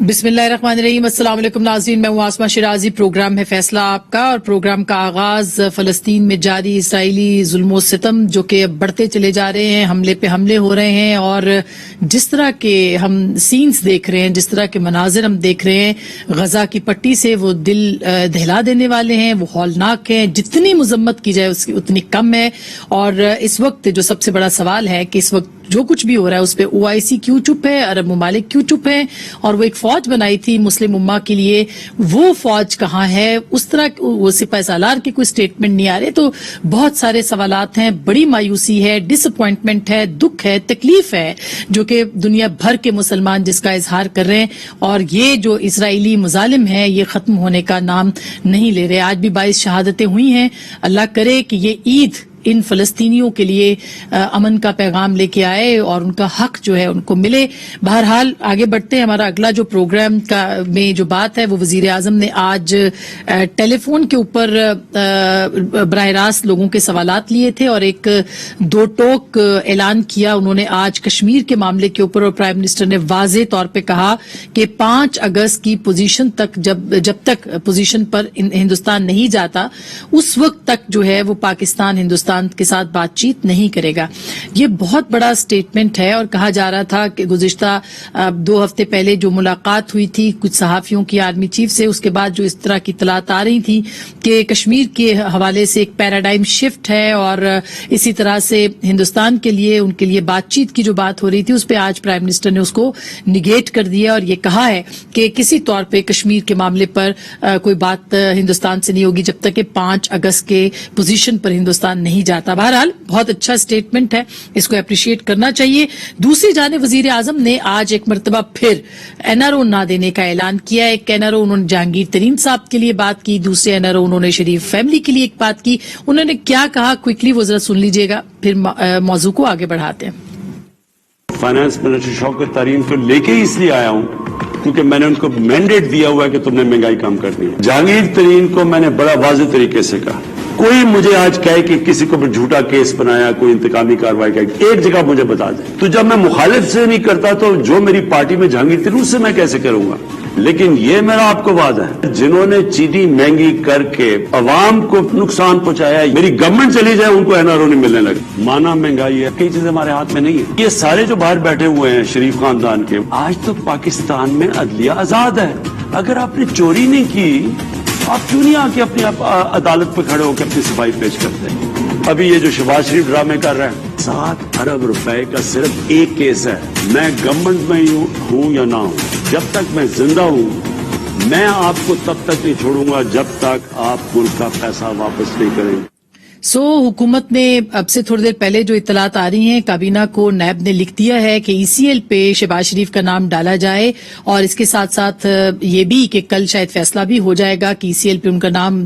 بسم اللہ الرحمن الرحیم. السلام علیکم ناظرین, میں ہوں آسما شرازی. پروگرام ہے فیصلہ آپ کا, اور پروگرام کا آغاز فلسطین میں جاری اسرائیلی ظلم و ستم جو کہ اب بڑھتے چلے جا رہے ہیں, حملے پہ حملے ہو رہے ہیں, اور جس طرح کے ہم سینز دیکھ رہے ہیں, جس طرح کے مناظر ہم دیکھ رہے ہیں غزہ کی پٹی سے, وہ دل دہلا دینے والے ہیں, وہ ہولناک ہیں. جتنی مذمت کی جائے اس کی اتنی کم ہے. اور اس وقت جو سب سے بڑا سوال ہے کہ اس وقت جو کچھ بھی ہو رہا ہے اس پہ OIC کیوں چپ ہے, عرب ممالک کیوں چپ ہیں, اور وہ ایک فوج بنائی تھی مسلم امہ کے لیے, وہ فوج کہاں ہے؟ اس طرح وہ سپاہ سالار کے کوئی سٹیٹمنٹ نہیں آ رہے. تو بہت سارے سوالات ہیں, بڑی مایوسی ہے, ڈس اپوائنٹمنٹ ہے, دکھ ہے, تکلیف ہے, جو کہ دنیا بھر کے مسلمان جس کا اظہار کر رہے ہیں. اور یہ جو اسرائیلی مظالم ہیں یہ ختم ہونے کا نام نہیں لے رہے. آج بھی 22 شہادتیں ہوئی ہیں. اللہ کرے کہ یہ عید ان فلسطینیوں کے لیے امن کا پیغام لے کے آئے اور ان کا حق جو ہے ان کو ملے. بہرحال آگے بڑھتے ہیں. ہمارا اگلا جو پروگرام کا میں جو بات ہے وہ وزیر اعظم نے آج ٹیلی فون کے اوپر براہ راست لوگوں کے سوالات لیے تھے اور ایک دو ٹوک اعلان کیا انہوں نے آج کشمیر کے معاملے کے اوپر. اور پرائم منسٹر نے واضح طور پہ کہا کہ 5 اگست کی پوزیشن تک جب تک پوزیشن پر ہندوستان نہیں جاتا اس وقت تک جو ہے وہ پاکستان ہندوستان کے ساتھ بات چیت نہیں کرے گا. یہ بہت بڑا سٹیٹمنٹ ہے. اور کہا جا رہا تھا کہ گزشتہ 2 ہفتے پہلے جو ملاقات ہوئی تھی کچھ صحافیوں کی آرمی چیف سے, اس کے بعد جو اس طرح کی اطلاعات آ رہی تھی کہ کشمیر کے حوالے سے ایک پیراڈائم شفٹ ہے, اور اسی طرح سے ہندوستان کے لیے ان کے لیے بات چیت کی جو بات ہو رہی تھی اس پہ آج پرائم منسٹر نے اس کو نگیٹ کر دیا اور یہ کہا ہے کہ کسی طور پہ کشمیر کے معاملے پر کوئی بات ہندوستان سے نہیں ہوگی جب تک کہ 5 اگست کے پوزیشن پر ہندوستان نہیں جاتا. بہرحال بہت اچھا سٹیٹمنٹ ہے, اس کو اپریشیٹ کرنا چاہیے. دوسری جانب وزیر اعظم نے آج ایک مرتبہ پھر NRO نہ دینے کا اعلان کیا. ایک NRO انہوں نے جہانگیر ترین صاحب کے لیے بات کی, دوسرے NRO انہوں نے شریف فیملی کے لیے ایک بات کی. انہوں نے کیا کہا کوئکلی وہ ذرا سن لیجئے گا, پھر موضوع کو آگے بڑھاتے ہیں. فائنانس منسٹر شوکت ترین کو لے کے اس لیے آیا ہوں کیونکہ میں نے ان کو مینڈیٹ دیا ہوا ہے کہ تم نے مہنگائی کم کرنی ہے. جہانگیر ترین کو میں نے بڑا واضح طریقے سے کہا, کوئی مجھے آج کہے کہ کسی کو جھوٹا کیس بنایا, کوئی انتقامی کارروائی کی, ایک جگہ مجھے بتا دیں. تو جب میں مخالف سے نہیں کرتا تو جو میری پارٹی میں جہانگیر ترین اس سے میں کیسے کروں گا؟ لیکن یہ میرا آپ کو وعدہ ہے, جنہوں نے چینی مہنگی کر کے عوام کو نقصان پہنچایا, میری گورنمنٹ چلی جائے ان کو NRO نہیں ملنے لگے. مانا مہنگائی ہے, کئی چیزیں ہمارے ہاتھ میں نہیں ہے. یہ سارے جو باہر بیٹھے ہوئے ہیں شریف خاندان کے, آج تو پاکستان میں عدلیہ آزاد ہے. اگر آپ نے چوری نہیں کی آپ کیوں نہیں آ کے اپنی عدالت پہ کھڑے ہو کے اپنی صفائی پیش کرتے ہیں؟ ابھی یہ جو شہباز شریف ڈرامے کر رہے ہیں, 7 ارب روپے کا صرف ایک کیس ہے. میں گورنمنٹ میں ہوں یا نہ ہوں, جب تک میں زندہ ہوں میں آپ کو تب تک نہیں چھوڑوں گا جب تک آپ ملک کا پیسہ واپس نہیں کریں گے. حکومت نے اب سے تھوڑی دیر پہلے جو اطلاعات آ رہی ہیں, کابینہ کو نیب نے لکھ دیا ہے کہ ECL پہ شہباز شریف کا نام ڈالا جائے, اور اس کے ساتھ ساتھ یہ بھی کہ کل شاید فیصلہ بھی ہو جائے گا کہ ECL پہ ان کا نام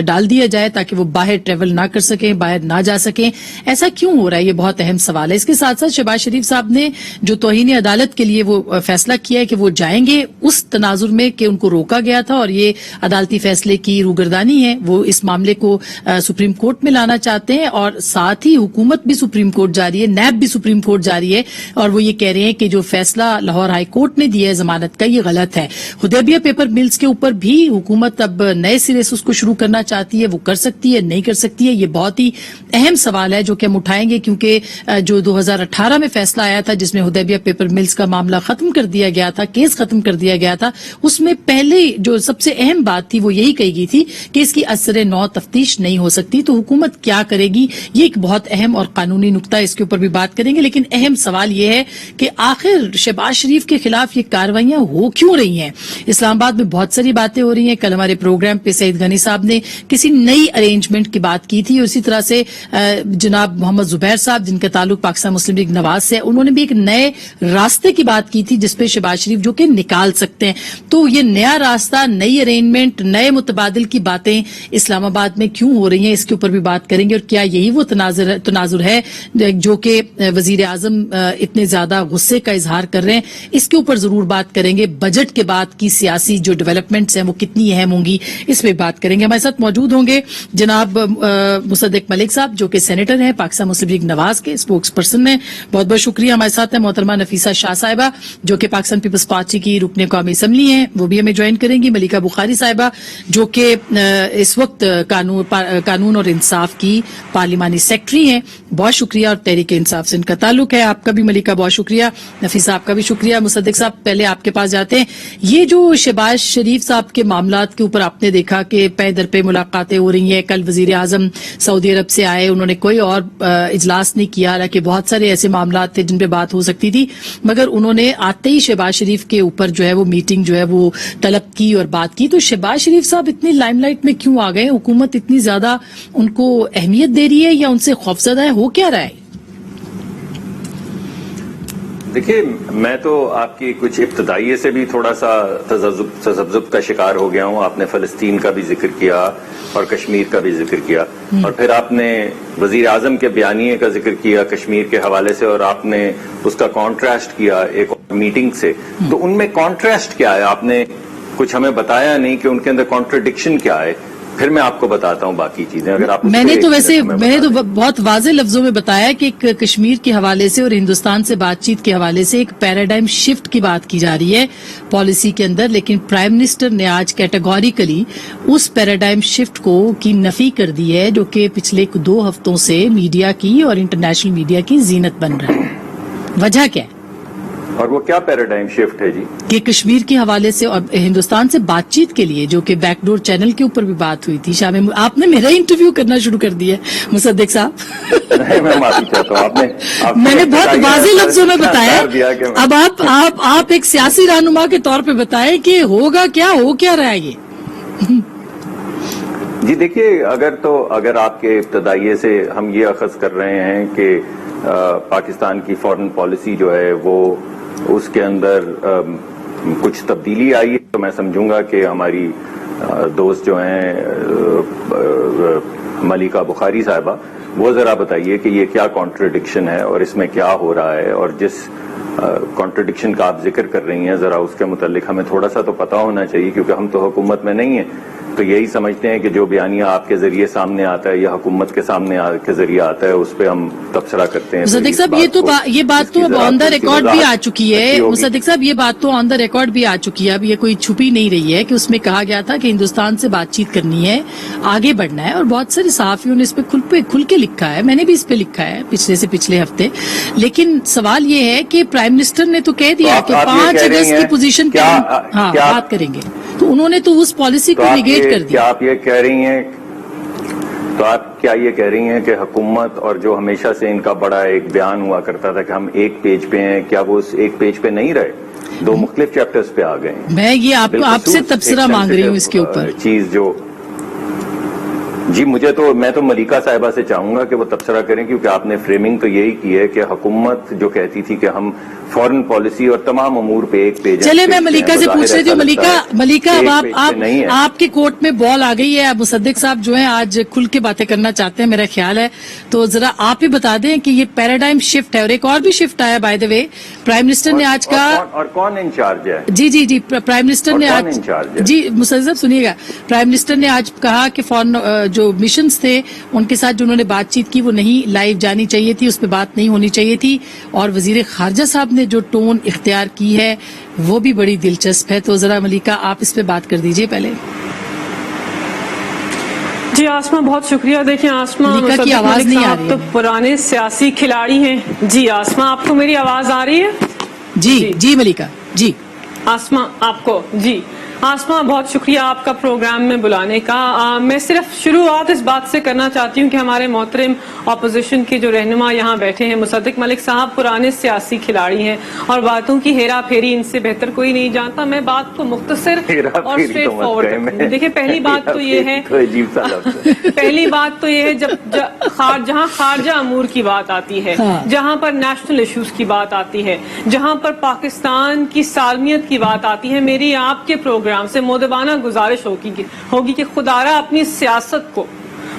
ڈال دیا جائے تاکہ وہ باہر ٹریول نہ کر سکیں, باہر نہ جا سکیں. ایسا کیوں ہو رہا ہے؟ یہ بہت اہم سوال ہے. اس کے ساتھ ساتھ شہباز شریف صاحب نے جو توہین عدالت کے لیے وہ فیصلہ کیا ہے کہ وہ جائیں گے, اس تناظر میں کہ ان کو روکا گیا تھا اور یہ عدالتی فیصلے کی روگردانی ہے, وہ اس معاملے کو سپریم کورٹ میں لانا چاہتے ہیں. اور ساتھ ہی حکومت بھی سپریم کورٹ جا رہی ہے, نیب بھی سپریم کورٹ جا رہی ہے, اور وہ یہ کہہ رہے ہیں کہ جو فیصلہ لاہور ہائی کورٹ نے دیا ہے ضمانت کا یہ غلط ہے. حدیبیہ پیپر ملز کے اوپر بھی حکومت اب نئے سرے سے اس کو شروع کرنا چاہتی ہے, وہ کر سکتی ہے نہیں کر سکتی ہے. یہ بہت ہی اہم سوال ہے جو کہ ہم اٹھائیں گے, کیونکہ جو 2018 میں فیصلہ آیا تھا جس میں حدیبیہ پیپر ملز کا معاملہ ختم کر دیا گیا تھا, کیس ختم کر دیا گیا تھا, اس میں پہلے جو سب سے اہم بات تھی وہ یہی کہی گئی تھی کہ اس کی اثر نو تفتیش نہیں ہو سکتی. تو حکومت کیا کرے گی, یہ ایک بہت اہم اور قانونی نقطہ ہے, اس کے اوپر بھی بات کریں گے. لیکن اہم سوال یہ ہے کہ آخر شہباز شریف کے خلاف یہ کارروائیاں ہو کیوں رہی ہیں؟ اسلام آباد میں بہت ساری باتیں ہو رہی ہیں. کل ہمارے پروگرام پہ سعید غنی صاحب نے کسی نئی ارینجمنٹ کی بات کی تھی, اور اسی طرح سے جناب محمد زبیر صاحب جن کا تعلق پاکستان مسلم لیگ نواز سے, انہوں نے بھی ایک نئے راستے کی بات کی تھی جس پہ شہباز شریف جو کہ نکال سکتے ہیں. تو یہ نیا راستہ, نئی ارینجمنٹ, نئے متبادل کی باتیں اسلام آباد میں کیوں ہو رہی ہیں, اس کے اوپر بھی بات بات کریں گے, اور کیا یہی وہ تناظر ہے جو کہ وزیر اعظم اتنے زیادہ غصے کا اظہار کر رہے ہیں, اس کے اوپر ضرور بات کریں گے. بجٹ کے بعد کی سیاسی جو ڈیولپمنٹس ہیں وہ کتنی اہم ہوں گی, اس پہ بات کریں گے. ہمارے ساتھ موجود ہوں گے جناب مصدق ملک صاحب جو کہ سینیٹر ہیں, پاکستان مسلم لیگ نواز کے اسپوکس پرسن ہیں, بہت بہت شکریہ. ہمارے ساتھ ہیں محترمہ نفیسہ شاہ صاحبہ جو کہ پاکستان پیپلز پارٹی کی رکن قومی اسمبلی ہیں, وہ بھی ہمیں جوائن کریں گی. ملیکہ بخاری صاحبہ جو کہ اس وقت قانون اور انصاف کی پارلیمانی سیکٹری ہیں, بہت شکریہ, اور تحریک انصاف سے ان کا تعلق ہے. آپ کا بھی ملیکہ بہت شکریہ. نفیسہ آپ کا بھی شکریہ. مصدق صاحب پہلے آپ کے پاس جاتے ہیں. یہ جو شہباز شریف صاحب کے معاملات کے اوپر آپ نے دیکھا کہ پے در پہ ملاقاتیں ہو رہی ہیں, کل وزیر اعظم سعودی عرب سے آئے, انہوں نے کوئی اور اجلاس نہیں کیا, حالانکہ بہت سارے ایسے معاملات تھے جن پہ بات ہو سکتی تھی, مگر انہوں نے آتے ہی شہباز شریف کے اوپر جو ہے وہ میٹنگ جو ہے وہ طلب کی اور بات کی. تو شہباز شریف صاحب اتنی لائم لائٹ میں کیوں آ گئے؟ حکومت اتنی زیادہ ان کو اہمیت دے رہی ہے یا ان سے خوفزدہ ہے, ہو کیا رہا ہے؟ دیکھیے, میں تو آپ کی کچھ ابتدائیے سے بھی تھوڑا سا تذبذب کا شکار ہو گیا ہوں. آپ نے فلسطین کا بھی ذکر کیا اور کشمیر کا بھی ذکر کیا, اور پھر آپ نے وزیر اعظم کے بیانیے کا ذکر کیا کشمیر کے حوالے سے, اور آپ نے اس کا کانٹراسٹ کیا ایک میٹنگ سے. تو ان میں کانٹراسٹ کیا ہے؟ آپ نے کچھ ہمیں بتایا نہیں کہ ان کے اندر کانٹرڈکشن کیا ہے. پھر میں آپ کو بتاتا ہوں باقی چیزیں. اگر آپ میں نے تو بہت واضح لفظوں میں بتایا کہ کشمیر کے حوالے سے اور ہندوستان سے بات چیت کے حوالے سے ایک پیراڈائم شفٹ کی بات کی جا رہی ہے پالیسی کے اندر, لیکن پرائم منسٹر نے آج کیٹیگوریکلی اس پیراڈائم شفٹ کی نفی کر دی ہے جو کہ پچھلے 2 ہفتوں سے میڈیا کی اور انٹرنیشنل میڈیا کی زینت بن رہا ہے. وجہ کیا ہے؟ اور وہ کیا پیراڈائم شفٹ ہے جی؟ کہ کشمیر کے حوالے سے اور ہندوستان سے بات چیت کے لیے جو کہ بیک ڈور چینل کے اوپر بھی بات ہوئی تھی. شامل آپ نے میرا انٹرویو کرنا شروع کر دیا مصدق صاحب. میں معافی چاہتا ہوں, میں نے بہت واضح لفظوں میں بتایا. اب آپ ایک سیاسی رہنما کے طور پہ بتائیں کہ ہوگا کیا, ہو کیا رہا ہے یہ؟ جی دیکھیے, اگر آپ کے ابتدائیے سے ہم یہ اخذ کر رہے ہیں کہ پاکستان کی فارن پالیسی جو ہے وہ اس کے اندر کچھ تبدیلی آئی ہے, تو میں سمجھوں گا کہ ہماری دوست جو ہیں ملیکہ بخاری صاحبہ, وہ ذرا بتائیے کہ یہ کیا کانٹرڈکشن ہے اور اس میں کیا ہو رہا ہے, اور جس کانٹرڈکشن کا آپ ذکر کر رہی ہیں ذرا اس کے متعلق ہمیں تھوڑا سا تو پتا ہونا چاہیے, کیونکہ ہم تو حکومت میں نہیں ہیں. تو یہی سمجھتے ہیں کہ جو بیانیہ آپ کے ذریعے سامنے آتا ہے یا حکومت کے سامنے کے ذریعے آتا ہے اس پہ ہم تبصرہ کرتے ہیں. مصدق صاحب یہ بات تو اب آن دا ریکارڈ بھی آ چکی ہے. مصدق صاحب یہ بات تو آن دا ریکارڈ بھی آ چکی ہے, اب یہ کوئی چھپی نہیں رہی ہے کہ اس میں کہا گیا تھا کہ ہندوستان سے بات چیت کرنی ہے, آگے بڑھنا ہے, اور بہت سارے صحافیوں نے اس پہ کھل کے لکھا ہے, میں نے بھی اس پہ لکھا ہے پچھلے ہفتے. لیکن سوال یہ ہے کہ پرائم منسٹر نے تو کہہ دیا کہ 5 اگست کی پوزیشن پہ بات کریں گے, تو انہوں نے تو اس پالیسی کو نیگیٹ کر دیا. کیا آپ یہ کہہ رہی ہیں, تو آپ کیا یہ کہہ رہی ہیں کہ حکومت اور جو ہمیشہ سے ان کا بڑا ایک بیان ہوا کرتا تھا کہ ہم ایک پیج پہ ہیں, کیا وہ اس ایک پیج پہ نہیں رہے, 2 مختلف چیپٹرز پہ آ گئے ہیں؟ میں یہ آپ سے تبصرہ مانگ رہی ہوں اس کے اوپر چیز جو جی میں تو ملیکہ صاحبہ سے چاہوں گا کہ وہ تبصرہ کریں, کیونکہ آپ نے فریمنگ تو یہی کی ہے کہ حکومت جو کہتی تھی کہ ہم فارن پالیسی اور تمام امور پہ ایک پیج. چلے میں ملیکہ سے پوچھ رہی تھی. ملیکہ اب آپ کے کورٹ میں بال آ گئی ہے. مصدق صاحب جو ہیں آج کھل کے باتیں کرنا چاہتے ہیں میرا خیال ہے, تو ذرا آپ ہی بتا دیں کہ یہ پیراڈائم شفٹ ہے, اور ایک اور بھی شفٹ آیا by the way. Prime minister نے آج کہا, اور کون انچارج ہے؟ جی پرائم منسٹر نے آج, جی مصدق صاحب سنیے گا, پرائم منسٹر نے آج کہا کہ فارن جو مشنز تھے ان کے ساتھ جو انہوں نے بات چیت کی وہ نہیں لائیو جانی چاہیے تھی, اس پہ بات نہیں ہونی چاہیے تھی, اور وزیر خارجہ صاحب نے جو ٹون اختیار کی ہے وہ بھی بڑی دلچسپ ہے. تو ذرا ملیکہ آپ اس پہ بات کر دیجئے پہلے. جی آسما بہت شکریہ. دیکھیں آسما کی آواز نہیں آ رہی تو پرانے سیاسی کھلاڑی ہیں. جی آسما آپ کو میری آواز آ رہی ہے؟ جی ملیکہ جی. آسما آپ کو جی آسما بہت شکریہ آپ کا پروگرام میں بلانے کا. میں صرف شروعات اس بات سے کرنا چاہتی ہوں کہ ہمارے محترم اپوزیشن کے جو رہنما یہاں بیٹھے ہیں مصدق ملک صاحب پرانے سیاسی کھلاڑی ہیں اور باتوں کی ہیرا پھیری ان سے بہتر کوئی نہیں جانتا. میں بات کو مختصر اور اسٹریٹ فارورڈ کرتی ہوں. دیکھیں پہلی بات تو یہ ہے جہاں خارجہ امور کی بات آتی ہے, جہاں پر نیشنل ایشوز کی بات آتی ہے, جہاں پر پاکستان کی سالمیت کی بات آتی ہے, میری آپ کے پروگرام سے مؤدبانہ گزارش ہوگی کہ خدارہ اپنی سیاست کو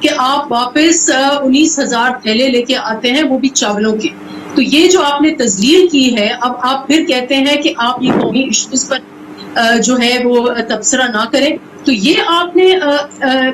کہ آپ واپس 19,000 تھیلے لے کے آتے ہیں، وہ بھی چاولوں کے. تو یہ جو آپ نے تزلیل کی ہے، اب آپ پھر کہتے ہیں کہ آپ یہ قومی ایشوز پر جو ہے وہ تبصرہ نہ کریں. تو یہ آپ نے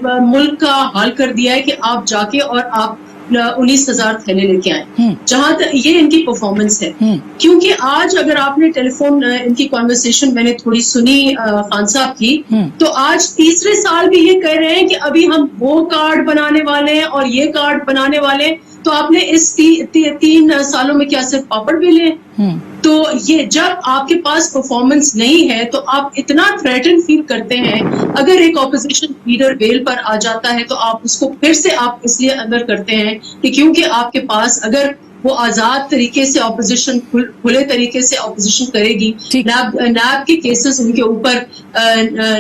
ملک کا حال کر دیا ہے کہ آپ جا کے اور آپ 19,000 تھیلے لے کے آئے. جہاں تک یہ ان کی پرفارمنس ہے، کیونکہ آج اگر آپ نے ٹیلی فون ان کی کانورسیشن میں نے تھوڑی سنی خان صاحب کی، تو آج تیسرے سال بھی یہ کہہ رہے ہیں کہ ابھی ہم وہ کارڈ بنانے والے ہیں اور یہ کارڈ بنانے والے ہیں. تو آپ نے اس 3 سالوں میں کیا صرف پاپڑ بیلے ہیں؟ تو یہ جب آپ کے پاس پرفارمنس نہیں ہے تو آپ اتنا تھریٹن فیل کرتے ہیں. اگر ایک اپوزیشن لیڈر بیل پر آ جاتا ہے تو آپ اس کو پھر سے آپ اس لیے اندر کرتے ہیں کہ کیونکہ آپ کے پاس اگر وہ آزاد طریقے سے اپوزیشن، کھلے طریقے سے اپوزیشن کرے گی، نیب کے کیسز ان کے اوپر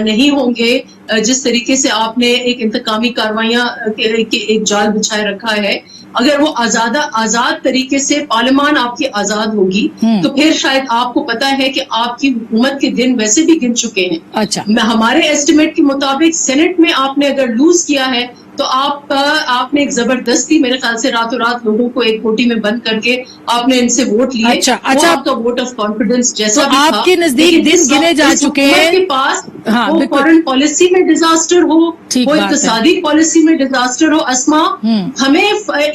نہیں ہوں گے، جس طریقے سے آپ نے ایک انتقامی کاروائیاں کے ایک جال بچھائے رکھا ہے، اگر وہ آزاد طریقے سے پارلیمان آپ کی آزاد ہوگی تو پھر شاید آپ کو پتا ہے کہ آپ کی حکومت کے دن ویسے بھی گن چکے ہیں. اچھا، ہمارے ایسٹیمیٹ کے مطابق سینٹ میں آپ نے اگر لوز کیا ہے تو آپ نے ایک زبردستی میرے خیال سے راتوں رات لوگوں کو ایک کوٹی میں بند کر کے آپ نے ان سے ووٹ لیے. اچھا، وہ آپ کا ووٹ آف کانفیڈنس جیسا بھی آپ کے نزدیک دن گنے جا چکے ہیں کے پاس، وہ فارن پالیسی میں ڈیزاسٹر ہو، وہ اقتصادی پالیسی میں ڈیزاسٹر ہو. اسما، ہمیں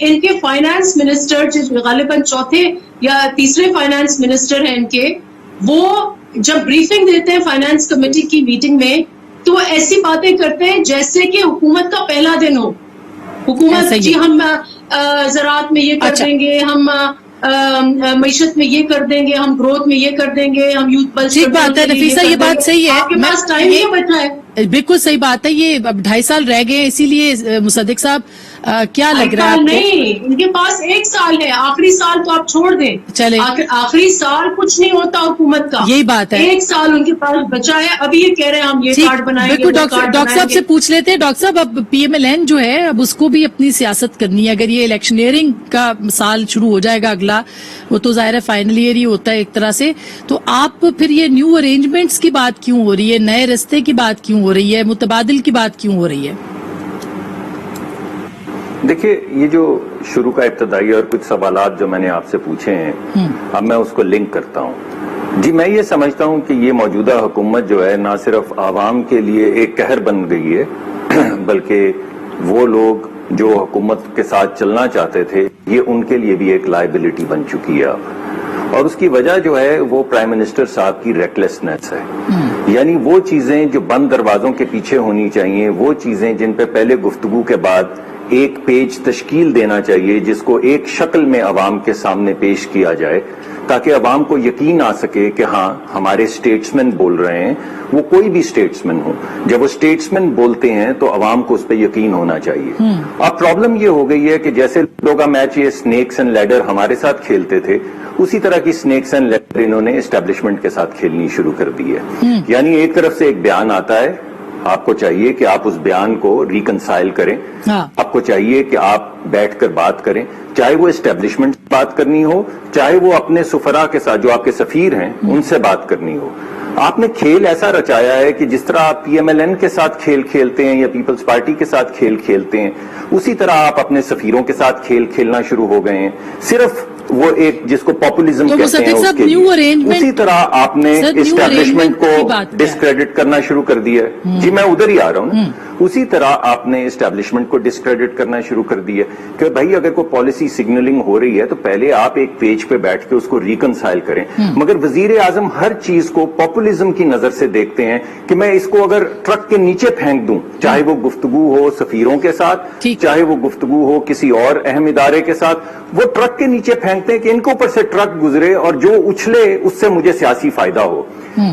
ان کے فائنانس منسٹر جو غالباً چوتھے یا تیسرے فائنانس منسٹر ہیں ان کے، وہ جب بریفنگ دیتے ہیں فائنانس کمیٹی کی میٹنگ میں تو ایسی باتیں کرتے ہیں جیسے کہ حکومت کا پہلا دن ہو. حکومت جی ہم زراعت میں یہ کر دیں گے، ہم معیشت میں یہ کر دیں گے، ہم گروتھ میں یہ کر دیں گے، ہم یوتھ بل. ٹھیک بات ہے نفیسہ، یہ بات صحیح ہے. آپ کے پاس ٹائم نہیں بچا ہے. بالکل صحیح بات ہے. یہ اب 2.5 سال رہ گئے، اسی لیے مصدق صاحب کیا لگ رہا ہے؟ نہیں، ان کے پاس 1 سال ہے، آخری سال تو آپ چھوڑ دیں. چلے آخری سال کچھ نہیں ہوتا حکومت کا، یہی بات ہے. 1 سال ان کے پاس بچا ہے. ابھی یہ کہہ رہے ہیں ہم یہ کارڈ بنائیں گے. بالکل ڈاکٹر صاحب سے پوچھ لیتے ہیں. ڈاکٹر صاحب، اب پی ایم ایل این جو ہے اب اس کو بھی اپنی سیاست کرنی ہے. اگر یہ الیکشنئرنگ کا سال شروع ہو جائے گا اگلا، وہ تو ظاہر ہے فائنل ایئر ہی ہوتا ہے ایک طرح سے، تو آپ پھر یہ نیو ارینجمنٹس کی بات کیوں ہو رہی ہے، نئے رستے کی بات کیوں ہو رہی ہے، متبادل کی بات کیوں ہو رہی ہے؟ دیکھیے، یہ جو شروع کا ابتدائی اور کچھ سوالات جو میں نے آپ سے پوچھے ہیں، اب میں اس کو لنک کرتا ہوں. جی، میں یہ سمجھتا ہوں کہ یہ موجودہ حکومت جو ہے نہ صرف عوام کے لیے ایک قہر بن گئی ہے، بلکہ وہ لوگ جو حکومت کے ساتھ چلنا چاہتے تھے، یہ ان کے لیے بھی ایک لائبلٹی بن چکی ہے. اور اس کی وجہ جو ہے وہ پرائم منسٹر صاحب کی ریکلیسنس ہے. یعنی وہ چیزیں جو بند دروازوں کے پیچھے ہونی چاہیے، وہ چیزیں جن پہ پہلے گفتگو کے بعد ایک پیج تشکیل دینا چاہیے، جس کو ایک شکل میں عوام کے سامنے پیش کیا جائے تاکہ عوام کو یقین آ سکے کہ ہاں ہمارے اسٹیٹسمین بول رہے ہیں، وہ کوئی بھی اسٹیٹسمین ہو. جب وہ اسٹیٹسمین بولتے ہیں تو عوام کو اس پہ یقین ہونا چاہیے. اب پرابلم یہ ہو گئی ہے کہ جیسے لوگ کا میچ یہ سنیکس اینڈ لیڈر ہمارے ساتھ کھیلتے تھے، اسی طرح کی سنیکس اینڈ لیڈر انہوں نے اسٹیبلشمنٹ کے ساتھ کھیلنی شروع کر دی ہے. یعنی ایک طرف سے ایک بیان آتا ہے، آپ کو چاہیے کہ آپ اس بیان کو ریکنسائل کریں. آپ کو چاہیے کہ آپ بیٹھ کر بات کریں، چاہے وہ اسٹیبلشمنٹ سے بات کرنی ہو، چاہے وہ اپنے سفراء کے ساتھ جو آپ کے سفیر ہیں ان سے بات کرنی ہو. آپ نے کھیل ایسا رچایا ہے کہ جس طرح آپ پی ایم ایل این کے ساتھ کھیل کھیلتے ہیں یا پیپلز پارٹی کے ساتھ کھیل کھیلتے ہیں، اسی طرح آپ اپنے سفیروں کے ساتھ کھیل کھیلنا شروع ہو گئے ہیں. صرف وہ ایک جس کو پاپولزم کہتے ہیں اس کے لیے، اسی طرح آپ نے اسٹیبلشمنٹ کو ڈسکریڈٹ کرنا شروع کر دیا ہے. جی میں ادھر ہی آ رہا ہوں نا. اسی طرح آپ نے اسٹیبلشمنٹ کو ڈسکریڈٹ کرنا شروع کر دیا کہ بھائی اگر کوئی پالیسی سگنلنگ ہو رہی ہے تو پہلے آپ ایک پیج پہ بیٹھ کے اس کو ریکنسائل کریں. مگر وزیر اعظم ہر چیز کو پاپولزم کی نظر سے دیکھتے ہیں کہ میں اس کو اگر ٹرک کے نیچے پھینک دوں، چاہے وہ گفتگو ہو سفیروں کے ساتھ، چاہے وہ گفتگو ہو کسی اور اہم ادارے کے ساتھ، وہ ٹرک کے نیچے پھینکتے ہیں کہ ان کے اوپر سے ٹرک گزرے اور جو اچھلے اس سے مجھے سیاسی فائدہ ہو.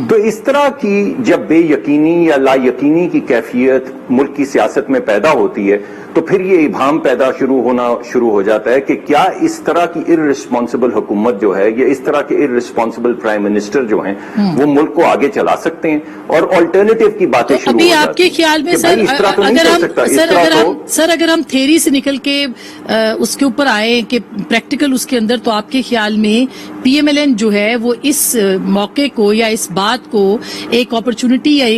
تو اس طرح کی جب بے یقینی یا لا یقینی کی کیفیت ملک کی سیاست میں پیدا ہوتی ہے تو پھر یہ ابہام پیدا ہونا شروع ہو جاتا ہے کہ کیا اس طرح کی ارریسپانسبل حکومت جو ہے یا اس طرح کے ارریسپانسبل پرائم منسٹر جو ہیں وہ ملک کو آگے چلا سکتے ہیں، اور آلٹرنیٹو کی باتیں شروع ہو جاتی ہیں. ابھی آپ کے خیال میں سر اگر ہم تھیری سے نکل کے اس کے اوپر آئے کہ پریکٹیکل اس کے اندر، تو آپ کے خیال میں پی ایم ایل این جو ہے وہ اس موقع کو یا اس بات کو ایک اپرچونٹی یا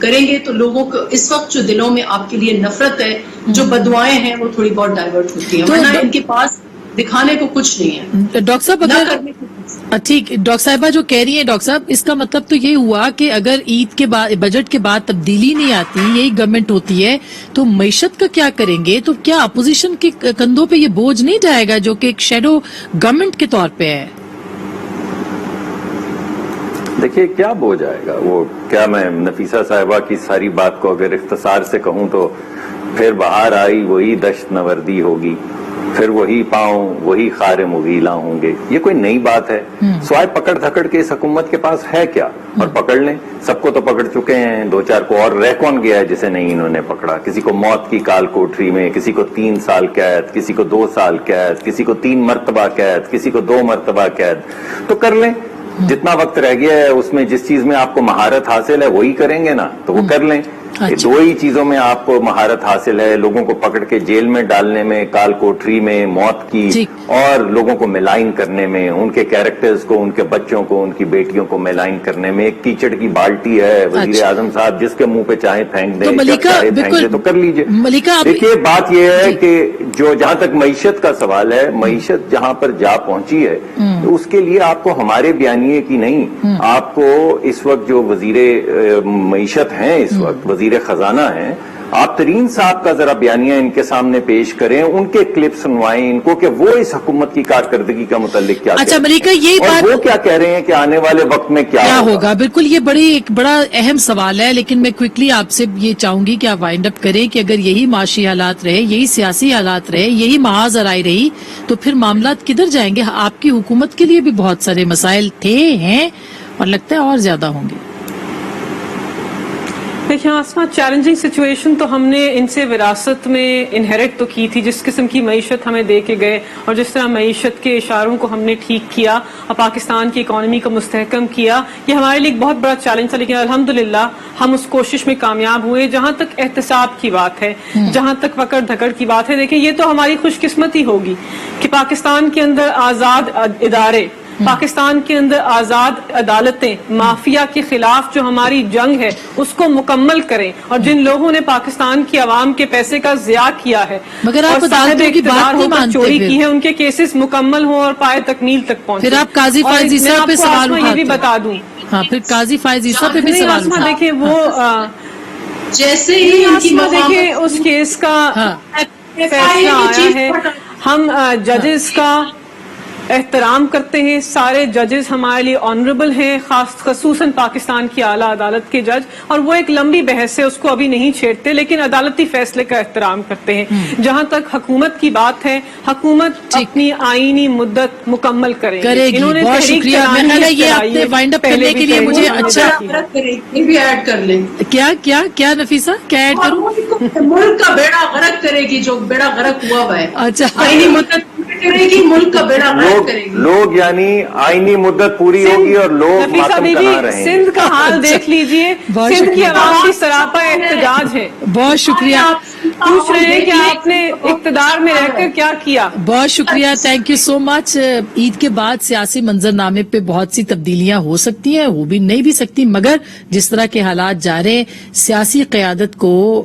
کریں گے تو لوگوں کو اس وقت جو دلوں میں آپ کے لیے نفرت ہے, جو بدوائیں ہیں, وہ تھوڑی بہت ڈائیورٹ ہوتی ہیں, ورنہ ان کے پاس دکھانے کو کچھ نہیں ہے. ڈاکٹر صاحب نہ اگر کرنے کو ٹھیک ڈاکٹر صاحبہ جو کہہ رہی ہیں, ڈاکٹر صاحب اس کا مطلب تو یہ ہوا کہ اگر عید کے بعد بجٹ کے بعد تبدیلی نہیں آتی, یہی گورنمنٹ ہوتی ہے, تو معیشت کا کیا کریں گے؟ تو کیا اپوزیشن کے کندھوں پہ یہ بوجھ نہیں جائے گا جو کہ ایک شیڈو گورنمنٹ کے طور پہ ہے؟ دیکھیے کیا بوجھ آئے گا, وہ کیا میں نفیسہ صاحبہ کی ساری بات کو اگر اختصار سے کہوں تو پھر بہار آئی وہی دشت نوردی ہوگی, پھر وہی پاؤں وہی خار مغیلاں ہوں گے. یہ کوئی نئی بات ہے؟ سوائے پکڑ دھکڑ کے اس حکومت کے پاس ہے کیا؟ اور پکڑ لیں, سب کو تو پکڑ چکے ہیں, 2-4 کو اور رہ کون گیا ہے جسے نہیں انہوں نے پکڑا؟ کسی کو موت کی کال کوٹری میں, کسی کو 3 سال قید, کسی کو 2 سال قید, کسی کو 3 مرتبہ قید, کسی کو 2 مرتبہ قید. تو کر لیں, جتنا وقت رہ گیا ہے اس میں جس چیز میں آپ کو مہارت حاصل ہے وہی کریں گے نا, تو وہ کر لیں. دو ہی چیزوں میں آپ کو مہارت حاصل ہے, لوگوں کو پکڑ کے جیل میں ڈالنے میں, کال کوٹری میں, موت کی, اور لوگوں کو ملائن کرنے میں, ان کے کیریکٹرز کو, ان کے بچوں کو, ان کی بیٹیوں کو ملائن کرنے میں. ایک کیچڑ کی بالٹی ہے, وزیر اعظم صاحب جس کے منہ پہ چاہے پھینک دیں, جب چاہے پھینک دیں, تو کر لیجئے. دیکھیے بات یہ ہے کہ جو جہاں تک معیشت کا سوال ہے, معیشت جہاں پر جا پہنچی ہے اس کے لیے آپ کو ہمارے بیانیے کی نہیں, آپ کو اس وقت جو وزیر معیشت ہیں, اس وقت وزیر خزانہ ہیں, آپ ترین صاحب کا ذرا بیانیہ ان کے سامنے پیش کریں, ان کے کلپ سنوائیں ان کو کہ وہ اس حکومت کی کارکردگی کا متعلق کیا اچھا ملیکہ یہ بات, وہ کیا کہہ رہے ہیں کہ آنے والے وقت میں کیا ہوگا. بالکل یہ ایک بڑا اہم سوال ہے, لیکن میں کوئکلی آپ سے یہ چاہوں گی کہ آپ وائنڈ اپ کریں کہ اگر یہی معاشی حالات رہے, یہی سیاسی حالات رہے, یہی محاذ آرائی رہی, تو پھر معاملات کدھر جائیں گے؟ آپ کی حکومت کے لیے بھی بہت سارے مسائل تھے, ہیں, اور لگتا ہے اور زیادہ ہوں گے. دیکھیں آسما, چیلنجنگ سچویشن تو ہم نے ان سے وراثت میں انہیرٹ تو کی تھی, جس قسم کی معیشت ہمیں دے کے گئے اور جس طرح معیشت کے اشاروں کو ہم نے ٹھیک کیا اور پاکستان کی اکانومی کو مستحکم کیا, یہ ہمارے لیے ایک بہت بڑا چیلنج تھا, لیکن الحمدللہ ہم اس کوشش میں کامیاب ہوئے. جہاں تک احتساب کی بات ہے, جہاں تک پکڑ دھکڑ کی بات ہے, دیکھیں یہ تو ہماری خوش قسمتی ہوگی کہ پاکستان کے اندر آزاد ادارے, پاکستان کے اندر آزاد عدالتیں, مافیا کے خلاف جو ہماری جنگ ہے اس کو مکمل کریں, اور جن لوگوں نے پاکستان کی عوام کے پیسے کا ضیاع کیا ہے مگر آپ صاحب اقتدار ہو کر چوری کی ہے, ان کے کیسز مکمل ہوں اور پائے تکمیل تک پہنچے. پھر آپ قاضی فائز عیسیٰ پہ سوال یہ بھی بتا دوں, ہاں پھر قاضی فائز عیسیٰ پہ بھی سوال اٹھا. دیکھیں وہ جیسے ہی دیکھیں اس کیس کا فیصلہ آیا ہے, ہم ججز کا احترام کرتے ہیں, سارے ججز ہمارے لیے آنریبل ہیں, خصوصاً پاکستان کی اعلیٰ عدالت کے جج, اور وہ ایک لمبی بحث ہے, اس کو ابھی نہیں چھیڑتے, لیکن عدالتی فیصلے کا احترام کرتے ہیں. جہاں تک حکومت کی بات ہے, حکومت اپنی آئینی مدت مکمل کرے گی. انہوں نے بہت شکریہ. میں یہ آپ نے وائنڈ اپ کرنے کے لیے مجھے اچھا یہ بھی ایڈ کر لیں. کیا نفیسہ کیا ایڈ کروں؟ ملک کا بیڑا غرق کرے گی, جو بیڑا غرق ہوا ہوا ہے. اچھا آئینی مدت کرے گی, ملک کا بیڑا غرق کرے گی. لوگ یعنی آئینی مدت پوری ہوگی اور لوگ ماتم کہاں رہیں گے. سندھ کا حال دیکھ لیجئے, سندھ کی عوام کی سراپا احتجاج ہے. بہت شکریہ. پوچھ رہے ہیں کہ آپ نے اقتدار میں رہ کر کیا کیا. بہت شکریہ, تھینک یو سو مچ. عید کے بعد سیاسی منظرنامے پہ بہت سی تبدیلیاں ہو سکتی ہیں, ہو بھی نہیں بھی سکتی, مگر جس طرح کے حالات جا رہے ہیں, سیاسی قیادت کو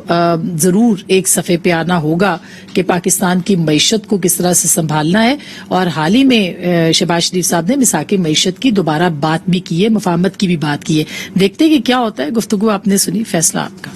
ضرور ایک صفحے پہ آنا ہوگا کہ پاکستان کی معیشت کو کس طرح سے سنبھالنا ہے. اور حال ہی میں شہباز شریف صاحب نے مساق معیشت کی دوبارہ بات بھی کی ہے, مفاہمت کی بھی بات کی ہے. دیکھتے ہیں کہ کیا ہوتا ہے. گفتگو آپ نے سنی, فیصلہ آپ کا.